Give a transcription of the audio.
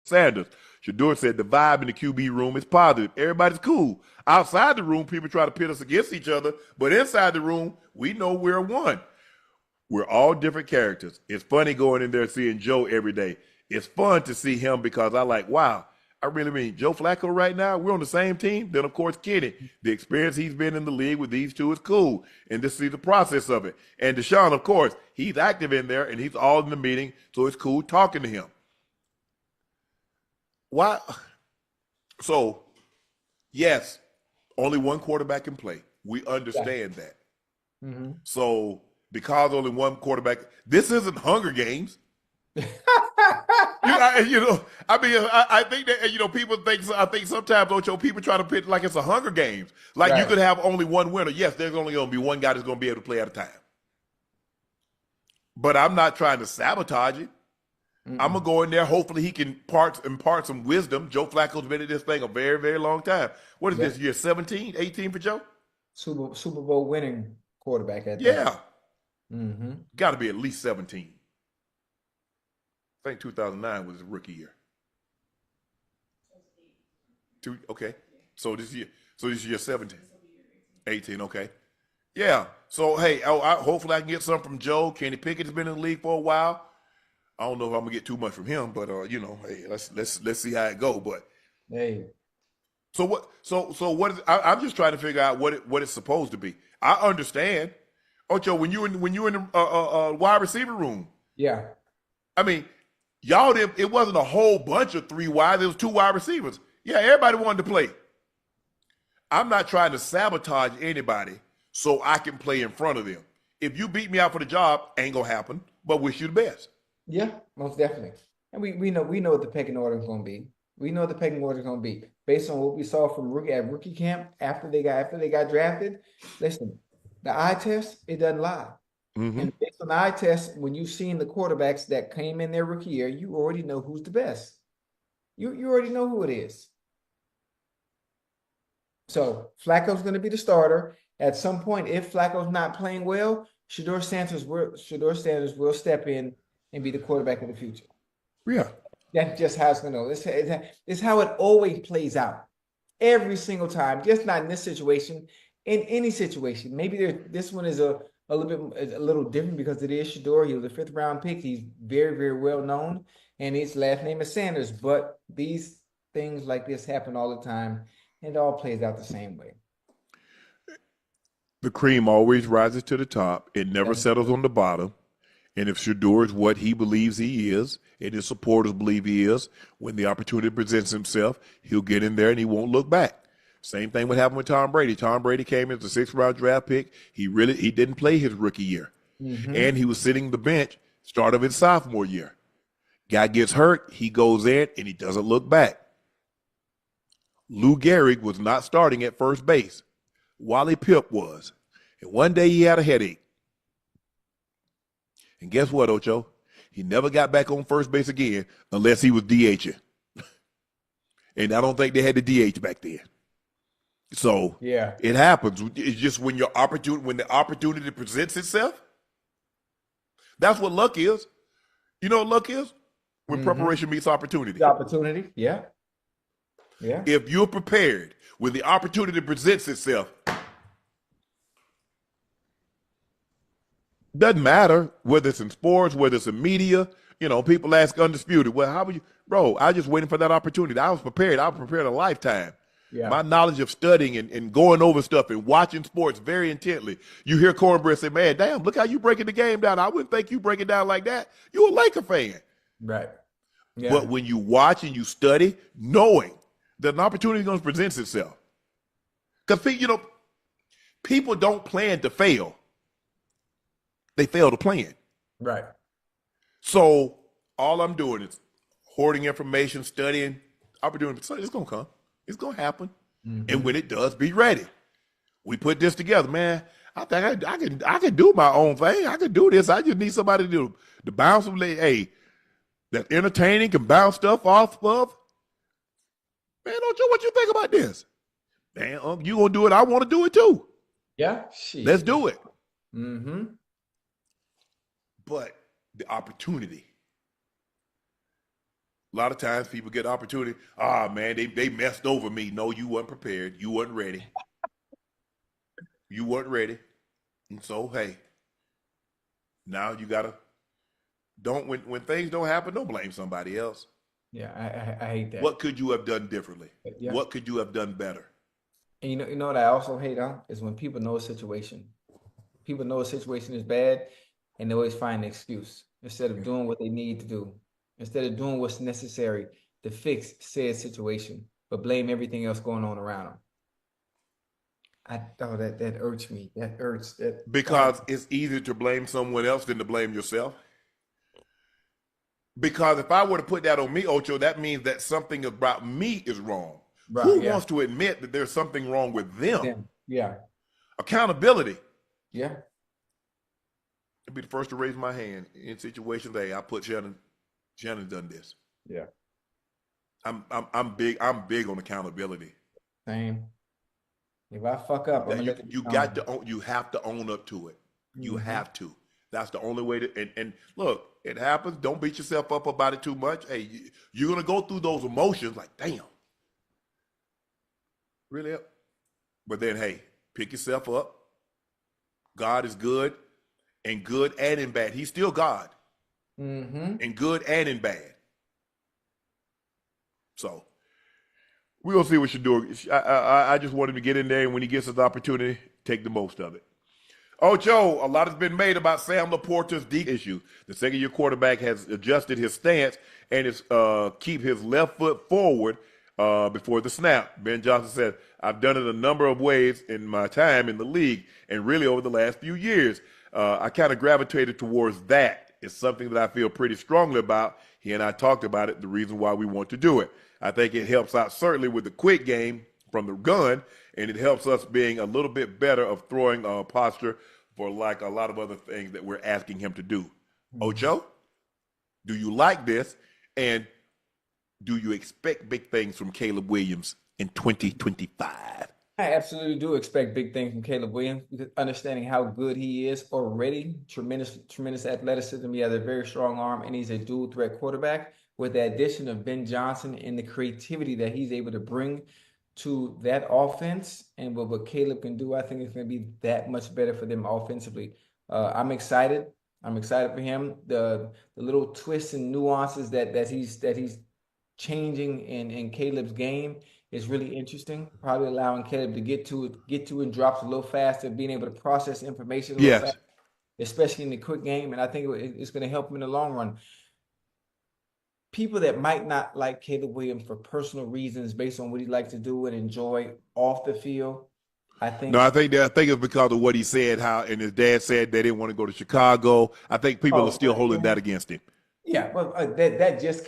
Sanders. Shedeur said the vibe in the QB room is positive. Everybody's cool. Outside the room, people try to pit us against each other, but inside the room, we know we're one. We're all different characters. It's funny going in there and seeing Joe every day. It's fun to see him because I like, wow, I really mean Joe Flacco right now, we're on the same team. Then, of course, Kenny, the experience he's been in the league with these two is cool. And to see the process of it. And Deshaun, of course, he's active in there and he's all in the meeting, so it's cool talking to him. Why? So, yes, only one quarterback can play. We understand that. Mm-hmm. So, because only one quarterback, this isn't Hunger Games. I think that, people think, I think sometimes, Ocho, people try to pitch like it's a Hunger Games. Like you could have only one winner. Yes, there's only going to be one guy that's going to be able to play at a time. But I'm not trying to sabotage it. I'm going to go in there. Hopefully he can impart some wisdom. Joe Flacco's been at this thing a very, very long time. What is this, year 17, 18 for Joe? Super Bowl winning quarterback at that. Yeah. Mm-hmm. Got to be at least 17. I think 2009 was his rookie year. Okay. So this year 17. 18, okay. Yeah. So, hey, hopefully I can get some from Joe. Kenny Pickett's been in the league for a while. I don't know if I'm gonna get too much from him, but hey, let's see how it go. But hey, so what? So what is? I'm just trying to figure out what it's supposed to be. I understand, Ocho, when you in the wide receiver room. Yeah. I mean, y'all did. It wasn't a whole bunch of 3 wide. There was 2 wide receivers. Yeah, everybody wanted to play. I'm not trying to sabotage anybody so I can play in front of them. If you beat me out for the job, ain't gonna happen. But wish you the best. Yeah, most definitely. And we know what the pecking order is going to be. We know what the pecking order is going to be based on what we saw from rookie camp after they got drafted. Listen, the eye test, it doesn't lie. Mm-hmm. And based on the eye test, when you've seen the quarterbacks that came in their rookie year, you already know who's the best. You already know who it is. So Flacco's going to be the starter. At some point, if Flacco's not playing well, Shedeur Sanders will step in and be the quarterback of the future. Yeah. That's just how it's going to go. It's how it always plays out. Every single time, just not in this situation, in any situation. Maybe this one is a little different because it is Shedeur. He was a 5th round pick. He's very, very well known, and his last name is Sanders. But these things like this happen all the time, and it all plays out the same way. The cream always rises to the top. It never settles on the bottom. And if Shedeur is what he believes he is, and his supporters believe he is, when the opportunity presents himself, he'll get in there and he won't look back. Same thing would happen with Tom Brady. Tom Brady came as a 6th round draft pick. He didn't play his rookie year. Mm-hmm. And he was sitting the bench start of his sophomore year. Guy gets hurt, he goes in, and he doesn't look back. Lou Gehrig was not starting at first base. Wally Pipp was. And one day he had a headache. And guess what, Ocho? He never got back on first base again unless he was DHing. And I don't think they had the DH back then. So yeah, it happens. It's just when the opportunity presents itself. That's what luck is. You know what luck is? When preparation meets opportunity. The opportunity, yeah. Yeah. If you're prepared when the opportunity presents itself, doesn't matter whether it's in sports, whether it's in media. People ask Undisputed, well, how would you? Bro, I was just waiting for that opportunity. I was prepared. I was prepared a lifetime. Yeah. My knowledge of studying and going over stuff and watching sports very intently. You hear Cornbread say, man, damn, look how you breaking the game down. I wouldn't think you break it down like that. You're a Laker fan. Right. Yeah. But when you watch and you study, knowing that an opportunity is going to present itself. Because, people don't plan to fail. They fail to plan. Right. So all I'm doing is hoarding information, studying. Opportunity, it's going to come. It's going to happen. Mm-hmm. And when it does, be ready. We put this together, man. I think I can do my own thing. I can do this. I just need somebody to bounce some, hey, that's entertaining, can bounce stuff off of. Man, don't you what you think about this? Man, you gonna do it? I want to do it too. Yeah, let's do it. Mm-hmm. But the opportunity, A lot of times people get the opportunity. Ah, man, they messed over me. No, you weren't prepared. You weren't ready. You weren't ready. And so, hey, now you gotta don't when things don't happen, don't blame somebody else. Yeah, I hate that. What could you have done differently? Yeah. What could you have done better? And you know what I also hate on is when people know a situation. People know a situation is bad and they always find an excuse instead of doing what they need to do, instead of doing what's necessary to fix said situation, but blame everything else going on around them. That hurts me. That hurts. That Because it's easier to blame someone else than to blame yourself. Because if I were to put that on me, Ocho, that means that something about me is wrong. Right, Who yeah. wants to admit that there's something wrong with them? Yeah. Accountability. Yeah. I'd be the first to raise my hand in situations. Hey, I put Shannon. Shannon's done this. Yeah. I'm big on accountability. Same. If I fuck up, I'm gonna You got to own. You have to own up to it. You have to. That's the only way to. And look, it happens. Don't beat yourself up about it too much. Hey, you're gonna go through those emotions. Like, damn, really? But then, hey, pick yourself up. God is good, and good and in bad. He's still God, in good and in bad. So we're gonna see what Shedeur. I just wanted to get in there, and when he gets his opportunity, take the most of it. Oh, Joe, a lot has been made about Sam Laporta's deep issue. The second-year quarterback has adjusted his stance and is keep his left foot forward before the snap. Ben Johnson said, "I've done it a number of ways in my time in the league, and really over the last few years. I kind of gravitated towards that. It's something that I feel pretty strongly about. He and I talked about it, the reason why we want to do it. I think it helps out certainly with the quick game from the gun, and it helps us being a little bit better of throwing posture for like a lot of other things that we're asking him to do." Ocho, do you like this? And do you expect big things from Caleb Williams in 2025? I absolutely do expect big things from Caleb Williams, because understanding how good he is already, tremendous athleticism. He has a very strong arm, and he's a dual threat quarterback. With the addition of Ben Johnson and the creativity that he's able to bring to that offense, and what Caleb can do, I think it's going to be that much better for them offensively. I'm excited. I'm excited for him. The little twists and nuances that he's changing in Caleb's game is really interesting. Probably allowing Caleb to get to and drops a little faster, being able to process information a little faster, especially in the quick game. And I think it's going to help him in the long run. People that might not like Caleb Williams for personal reasons, based on what he likes to do and enjoy off the field, I think. No, I think it's because of what he said. And his dad said they didn't want to go to Chicago. I think people are still holding that against him. Yeah, but that just